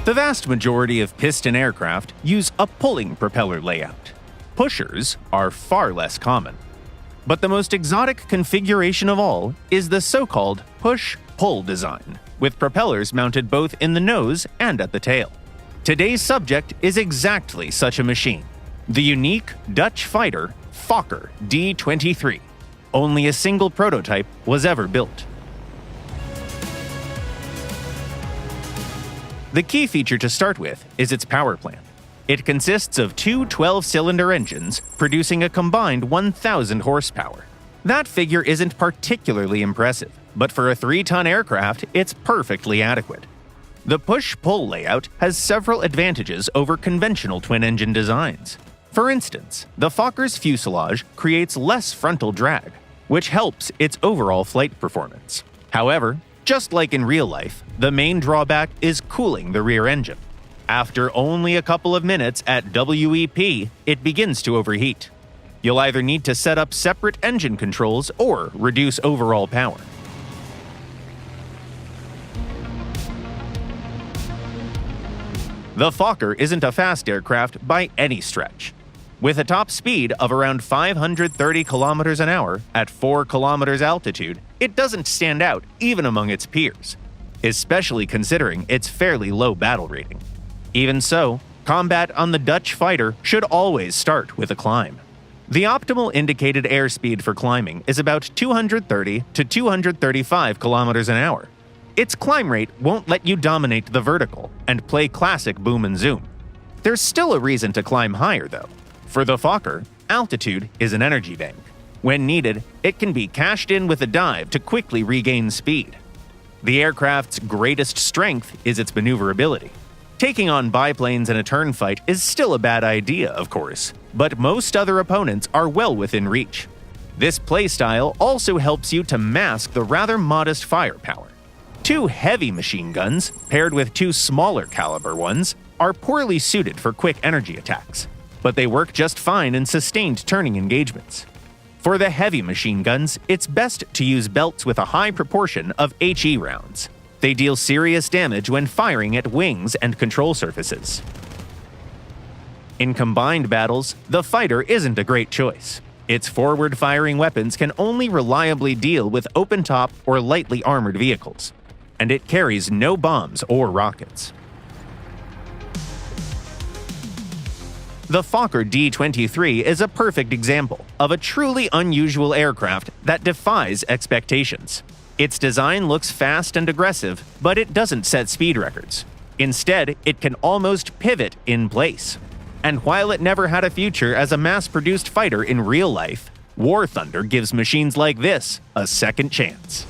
The vast majority of piston aircraft use a pulling propeller layout. Pushers are far less common. But the most exotic configuration of all is the so-called push-pull design, with propellers mounted both in the nose and at the tail. Today's subject is exactly such a machine, the unique Dutch fighter Fokker D-23. Only a single prototype was ever built. The key feature to start with is its power plant. It consists of two 12-cylinder engines producing a combined 1,000 horsepower. That figure isn't particularly impressive, but for a 3-ton aircraft, it's perfectly adequate. The push-pull layout has several advantages over conventional twin-engine designs. For instance, the Fokker's fuselage creates less frontal drag, which helps its overall flight performance. However, just like in real life, the main drawback is cooling the rear engine. After only a couple of minutes at WEP, it begins to overheat. You'll either need to set up separate engine controls or reduce overall power. The Fokker isn't a fast aircraft by any stretch. With a top speed of around 530 kilometers an hour at 4 kilometers altitude, it doesn't stand out even among its peers, especially considering its fairly low battle rating. Even so, combat on the Dutch fighter should always start with a climb. The optimal indicated airspeed for climbing is about 230 to 235 kilometers an hour. Its climb rate won't let you dominate the vertical and play classic boom and zoom. There's still a reason to climb higher, though. For the Fokker, altitude is an energy bank. When needed, it can be cashed in with a dive to quickly regain speed. The aircraft's greatest strength is its maneuverability. Taking on biplanes in a turn fight is still a bad idea, of course, but most other opponents are well within reach. This playstyle also helps you to mask the rather modest firepower. Two heavy machine guns, paired with two smaller caliber ones, are poorly suited for quick energy attacks, but they work just fine in sustained turning engagements. For the heavy machine guns, it's best to use belts with a high proportion of HE rounds. They deal serious damage when firing at wings and control surfaces. In combined battles, the fighter isn't a great choice. Its forward-firing weapons can only reliably deal with open-top or lightly armored vehicles, and it carries no bombs or rockets. The Fokker D-23 is a perfect example of a truly unusual aircraft that defies expectations. Its design looks fast and aggressive, but it doesn't set speed records. Instead, it can almost pivot in place. And while it never had a future as a mass-produced fighter in real life, War Thunder gives machines like this a second chance.